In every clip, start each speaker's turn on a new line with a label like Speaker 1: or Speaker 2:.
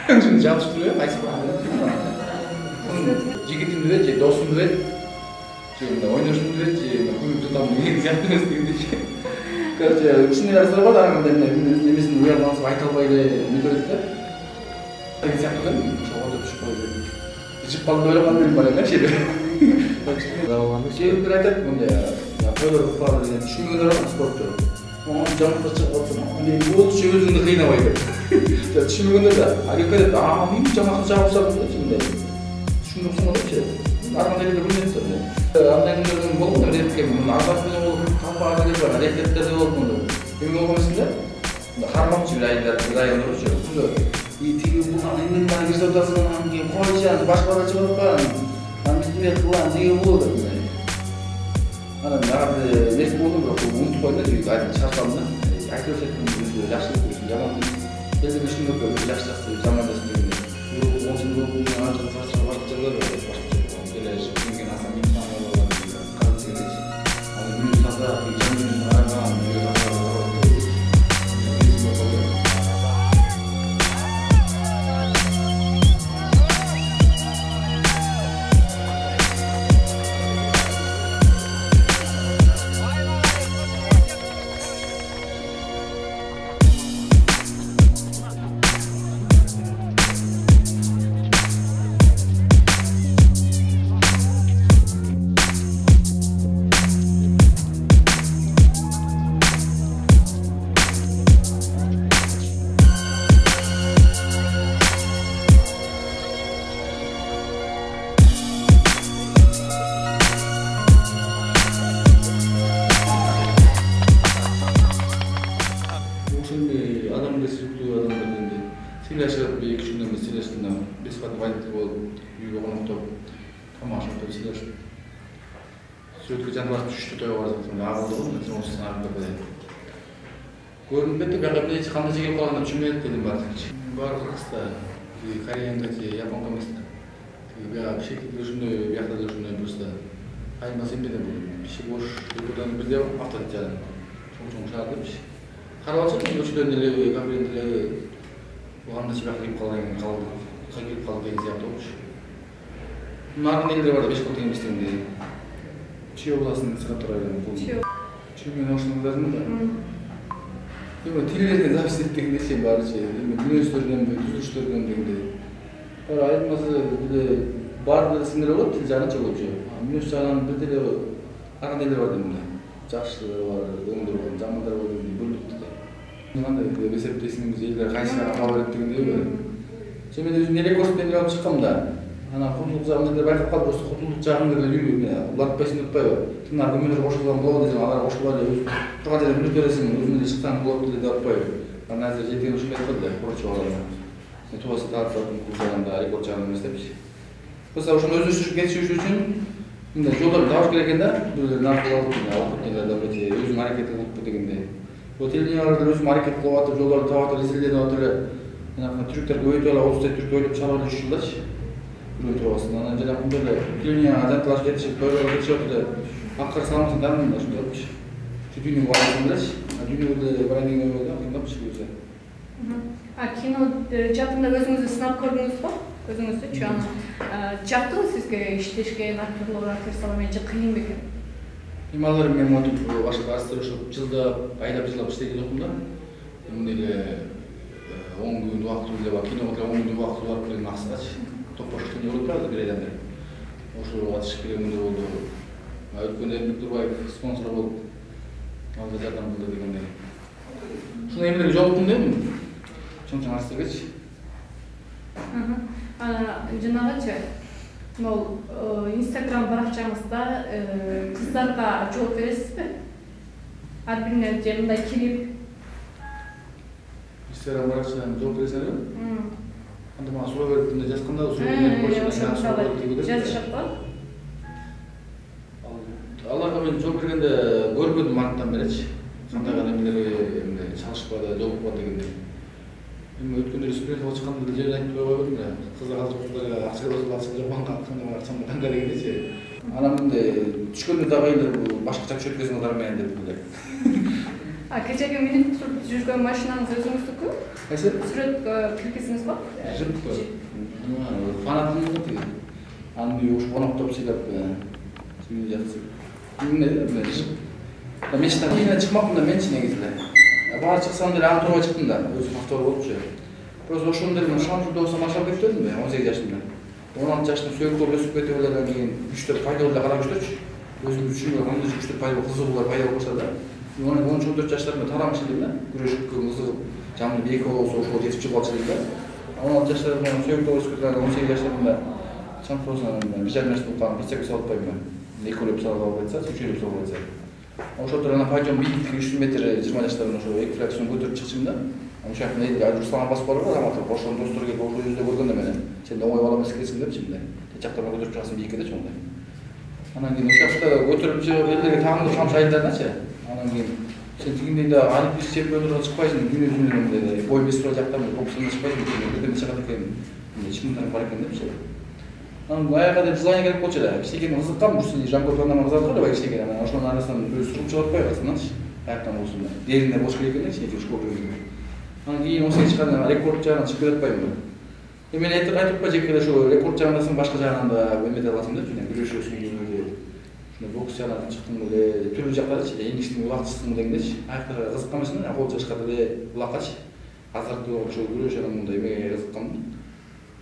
Speaker 1: Şimdi çalıştırıyor, kaysı var. Жигитимди же досумду же ойношумду же көмөк тутам деген сыяктуу эмес дегендей. Короче, кичине арасында бар ар кандай немесин уялансып айта албай эле мүдөлөт да. Деген сыяктуу да чогулуп түшүп койду. Ичип калды деп ойлогон бир бар эмес же. Кээ бир айтат мындай тойлор кылабы деген түшүнгөндөр бар спортту. Жамыртып чыгып атсам, болчу өзүңдү кыйнабай деп. Түшүнгөндөр да, кеп кетет, мен жамыртып чыгып атсам деп Şunu депчи. Арман эле билет да. Андай күндөрдөн болду да, ретке муну арбат менен болуп, кампага келип бар, рекеттерде болуп муну. Эми болгонсунда, кармакчы бир айдар райондорчу. Тиги булган эмнени баары кирсип атасың, анан кийин койчу, башка бала чыгып атпайбы? Анан биз эмне кылган, деге болду да. Анан нагы нерсе болду, бирок унутуп койдум да, айтып чыгарсам да. Айтып берсем, жакшылык болсун, жаман. Элдин ишиндеки жакшы жамандасың дегенде. Olsun bu artık farklı vakitler var. Böyle şimdi nasıl bir tane var. Kalsın diye. Hani bir sanda bir canlı var ama bir sanda var. Adamda sürüklü adamlar dedi. Silaşıp bir iki günden bir silaştığında bir sıfatı vayetli olup büyük oğlum top tamaşa top silaşıp sürüklü canlar düştü toya var zaten ağırdı oldu da sen olsun ağırdı böyle. Gördüm bitti bir kadar hiç kanlı çekip kalanlar çümeyet dedim bari. Var Kırgız'da, Kore'da, Japon'da mesela. Bir şekilde şunu bir yakda şunu bursa. Ayılmasın dedim bu. Bir şey boş buradan bir de hafta canım. Çok şartmış. Karavaçı da ölçüden dile, kabin dile, bu anda çıkıp kaldı, kalkıp kaldı diye yaptı olmuş. Bunların neleri vardı 5 konten istedim. Çiğ olasını sıkıntı arayalım. Çiğ ben hoşlanmalarım da. Değil mi? Tillerden zapis ettiğinde şey var şey, minüslerden böyle düzüşlerden de. Sonra ayrılması bile barda sinir olup til canı çok oluyor. Minüs canın bir dili arka dili var deminde. Жақшылары бар, өңдер бар, жамандар бар деп бөлдік те. Мынандай есептесіңіз елдер қайсына хабар еттігінде бе. Мен өзім неле көрсетпен алып шыққам да. Ана құндылық жағында байқап қалып, осы құндылық жағында ұлатпайсың ұтпай бар. Тың аргументтер қосылған болады десең, алар қосылған тұрған жерде мүлік бересің, өзіңде шыққан болады деп алпай. Ана әзір жеткен үшін айтып қалды, құрышы оларына. Туасы тартып, құл жағында, рекорд жағында істепші. Mesela ошону өзү кетишиш үчүн мындай жолдорду табыш керек экен да. Бирлерин аркылуу алып кеткендер өзүнүн аракети кылып дегендей. Бул телевизияларда өзүм аракет кылып атып, жолдорду таап атып, изилденип атып эле жанагы түрктөр көбөйтүп алып, 30 түрк ойлоп чыгарып 3 жылдачы. Бирөө турбасын. Анан жанагы мындай эле телевизияга жантылаш кетишип, тойлорго кетишип атып эле акыр салмасын дамын да ушундай болчу. Дүйнөгө барасың делечи. Дүйнөгө барайын деген ойдо кыйындапчы өзү.
Speaker 2: Кино жаатында өзүңүздү сынап көрдүңүзбү? Өзүңүздү жактыбы сизге иштешке, актерлорго актерсалар менен кыйын бекен?
Speaker 1: Ималар мен мотип башка астыр ошоп жылда айлап иштеген жокмун да. Мындай эле 10 күн убакыт эле киного 10 күн убакыт барып келген максатчы. Топош кино болуп калды бир айдан бери. Ошого катышып келгенде болду. Өткөндө Эрмек Турбаев спонсор болуп алды жардам кылды дегендей. Ушундай эмелерге жолуктум дейм. Чоң астыргычы.
Speaker 2: Жанагычы могул Instagram баракчаңызда кыздарга жооп бересизби? Ар бирине же мындай кирип
Speaker 1: Instagram баракчаңызга жооп бересизби? Анда мага суроо берип мындай жазганда суроо
Speaker 2: жазышат го.
Speaker 1: Аларга мен жооп бергенде көрбөдүм арттан беречи. Кандай гана эмелер чалышпады, жолукпады дегендей. Эми өткөндө студент чыкканда жер айтып койбойдум да. Кыздар азыр кыздарга акча берип жокманга акчамды канга дегендечи. Анан мындай түшкөндө дагы эле башкача өткөзүң алар менен деп эле.
Speaker 2: Kechagi minib жүргөн машинаңыз өзүңүздүкү?
Speaker 1: Кайсы?
Speaker 2: Сүрөт киргизиңиз ба?
Speaker 1: Жып. Фанатым да тиги. Аны уж коноктоп сыйлап, сүйүнүп жатсы. Эмне жып. Мен чын кийине чыкмапмын да мен негизи эле. Баары чыксам деле аны турбай чыктым да, өзүм автор болупчу. Просто ошондо эле шансымда болсо машап кетпедим да, 18 жашымда. 16 жашта сүйөктөр өсүп кетип эле кийин күчтөр пайда болду карап жүрчү. Өзүм үчүн кандай күчтөр пайда болуп, кызыгуулар пайда болуп баштады. 13-14 жаштарымда тарамыш элем да, күрөшүп кызыгып, жаман бийик болсо ошол жетип чыгып алчу элем да. 16 жаштарымда сүйөктөр өсүп кетип 18 жаштарымда чампионсун бир жарым жашта болуп бицеп салып атпаймынбы. 2 өлөп салып атса, 3 өлөп салып атса. Ошондор ана пайжом бийиктиги 3 метр 20 жаштарымда ошо эки флексион көтөрүп чыкчым да. Ошондо эле Руслан басып барып атат. Ошондо достор келип ошол жерде көргөндө мени. Сен оңой бала эмес экенсиң депчи мындай. Течактарга көтөрүп чыгасың бийикке дечи мындай. Анан кийин ошондо көтөрүп чыгып элдерге тааңды камшы айылдардачы. Анан кийин сен тигиндей да олимпийский чемпиондорго чыкпайсың, дүйнө жүзүндө мындай бой бесип жактан бокстан чыкпайсың, бирден чыгат экен. Ичимден бар экен депчи. Анан аяга деп желание керек болчу эле. Кичинекей кызыккан, ушул жамгорлордон кызыгат эле кичинекей. Анан ошонун арасынан бир суруп чыгып атпайбы атсаңчы. Аяктан болсун да. Деринде бош керек эле кичинекей школ жүргүзүп. Анан кийин 18 чыкканда рекорд жагынан чыгып атпаймынбы. Мен айтып атпай жеке эле ошо рекорд жагынан башка жагынан да эмете аласың деп, жана күрөшөсүң деп. Ушуна бокс жагынан чыктым эле, түрлүү жактарчы, эңиштин улакчысың дегендечи. Аяктарга кызыккан эмесмин, кол жашка деле улакачы. Азыркы ошо күрөш анан мындай эмеге кызыкканмын.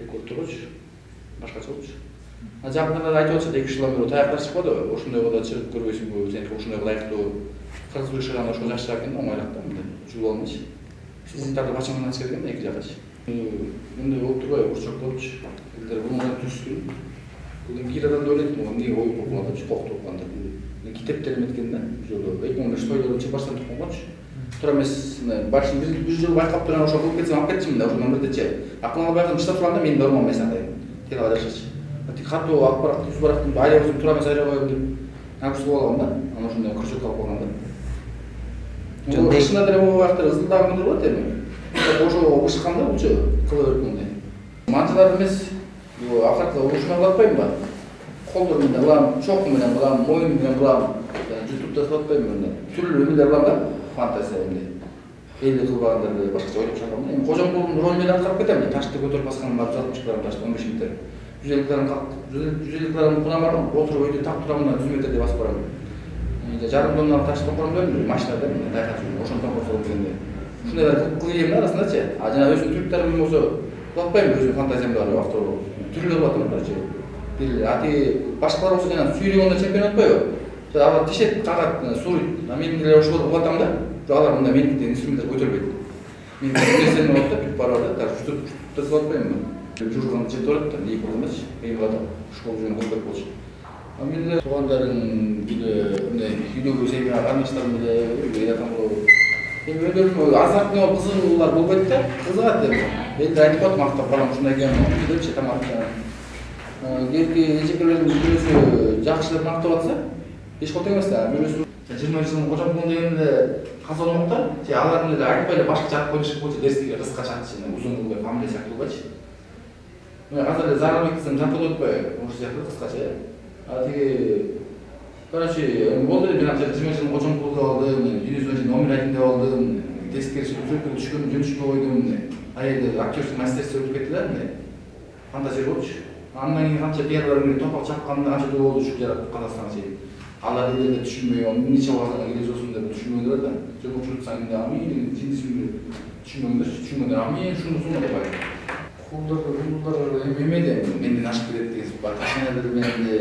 Speaker 1: Рекорд турчу. Башкача болчу. Жакында айтып атышат 2 жылдан бери таяктар чыкпадыбы? Ошондойго да чыгып көрбөйсүңбү? Сен ошондойго ылайыктуу кыргыз күрөшчүлөр ошо жакшыраак экен, оңойраак да мындай. Жул алмайчы. Сиздерди бачаңдан чыга экен да 2 жакачы. Мындай болуп турбайбы? Урчак болупчу. Элдер бунга түшкүн. Бул бир адам ойлойт, эмне ой болуп атат, коктуп кандай. Китептер эметкен да. Жолу 2010 тойлордон чыгып барсам тукмакчы. Тура эмес, башын бир жыл байкап турган ошо кылып кетсем алып кетчимин да, ошо номердечи. Акылга байкап иштеп турганда мен нормам эмес андай. Телага жашачы. Тик катуу акбарат түз барактын айла өзүм тура эмес айла коем деп. Агыс болгон да. Анан ошондой кружок алып койгон да. Ошо ишина деле могу бактыр ызылдаган болот эми. Ошо бышканда болчу кыла берип мындай. Манчалар эмес, бул акыркы ушуна кылып атпаймынбы? Колдор менен кылам, чок менен кылам, моюн менен кылам. YouTube'да кылып атпаймынбы мындай. Түрлүү эмелер кылам да, фантазия эмне. Элди кылбагандарды башкача ойлоп чыгарам. Эми кожомкулдун ролу менен аткарып кетем. Ташты көтөрүп баскандан барып жатып чыгарам ташты 15 метр. 150 килограмм кунам бар, отуруп өйдө так турам да 100 метрде басып барам. Жарым тонналык ташты тоқырам деп, машинада мына тайгак жүрүп, ошондон корксом дегенде. Ушундайлар кылып ийем да арасындачы. А жана өзүм түрктөрүм болсо кылатпаймын, өзүм фантазиям бар, автор түрлүү кылып атам дачы. Бир ати башкалар болсо жана сүйрөгөндө чемпион атпайбы? Алар тишет, кагат, сурuyт. Мен деле ошол кылып атам да. Алар мындай меникиден инструментер көтөрбөйт. Мен нерсени болот да, бүт барып атат, так жүтүп кылып атпаймынбы? Жүргөн чет турат да, ийип болмосчу. Эйбада школ жүргөн кылып болчу. А мен деле туугандарым деле мындай үйдөгү семья карындаштарым деле үйгө атам болот. Эми өздөрүм азартный кызыгуулар болбойт да, кызыгат деп. Элдер айтып атат, мактап балам ушундай экен, депчи тамактан. Кээинки эжекелердин бирөөсү жакшы деп мактап атса, эч кол эмес да. Бирөөсү 20 жылдын кожомкулун дегенде каза болмокта, алар деле айтпай эле башка жак коюш болчу, дерске кыскачачы, узун кылбай, фамилия сыяктуу кылбайчы. Азыр эле Зарабек десем жакты өтпөй, ошол сыяктуу кыскача. А тиги короче, болду эле мен анча 20 жылдын кожомкулду алдым, дүйнө жүзүндө номер 1 деп алдым, тескери сүрөткө түшкөн, жөнүшкө койдум. Аялда актерский мастерство өтүп кетти да, мындай. Фантазия болчу. Андан кийин канча первый мен топак чапканда канча жыл болду ушу жаратып Казакстанга чейин. Алар элдерге түшүнбөй, эмне чабаган келесосун деп түшүнбөйдүр да. Жок чуртсаң да амин, жиндисиңди түшүнгөндөр амин, шуну деп айтып. Кулдар эмеде менден ашып кетет деген бар. Кашенадыр менде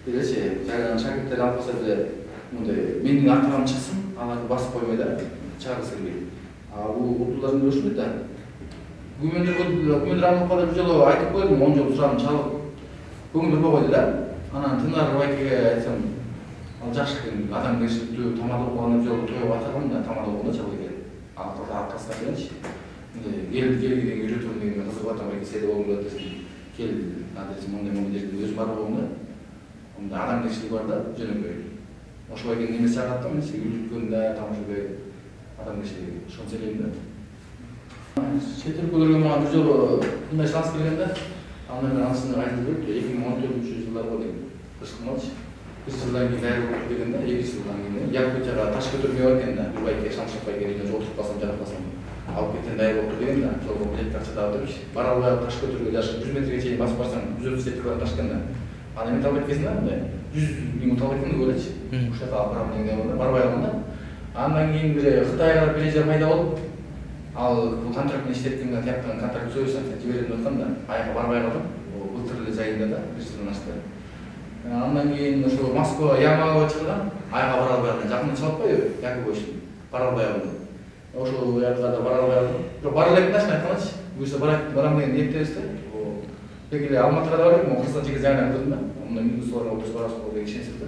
Speaker 1: делечи, жайдан шакирттер алып калса деле мындай менин атагым чыксын, аларды басып койбой да, чыгаргысы келбейт. А бул утулдардын өшмөйт да. Күмөндөр алып бир жолу айтып койдум, 10 жол сурадым, чалып. Көңүл урбай койду да. Анан Тынар байкеге айтсам, ал жакшы экен, адам кешиликтүү тамада болгон жолу тойго атаган да, тамада болгондо чалып экен. Акылга келчи. Келгиден үйрөтөм деген кызыгып атам, селе болгон десем, кел, надесем, мондай жерге өзүм барып болгом да. Онда адам кешилиги бар да, жөнөкөй. Ошо экен неме сагаттам, мен үйрөткөндө тамашабай адам кешилиги, ошону селейм да. Чет өлкөлөргө мага бир жолу мындай шанс берген да. Аны мен ансында айтып берип, 2014 жылдарга дейин кышкы матч. 1 жылдан кейін даяр болып дегенде, 2 жылдан кейін Якутияға таш көтермей бар екен да, бір байке шамшықпай келген, жолтырып қалсам, жарып қалсам, алып кеттен даяр болып деген да, жолға билет ақша да алып бара албай таш көтеруге даже 100 метрге чейин басып барсаң, 150 килограмм таш екен да. Аны мен талап еткенсің да, мындай 100 000 талап еткенде ойлайчы. Ушта алып барам деген да, барбай қалганда. Андан кейін бір Қытайға билет пайда болып, ал бұл контрактны иштеткенге тияктан контракт сөйлесем, жиберем деп атканда, аяққа барбай қалдым. Былтыр эле жайында да, 1 жылдан ашты. Андан кейін ошо Москва Ямагага чыккан, аяққа бара албай калган. Жакында чыгып атпайбы? Якубович бара албай калды. Ошо жакка да бара албай калдым. Бирок бара элек да айтканчы, буюрса барам деген ниеттебиз да. Бек эле Алматыга да барып, Кыргызстан чеги зайынан көрдүм да. Мындай минус барга отуруп барасыз деген ишенсиз да.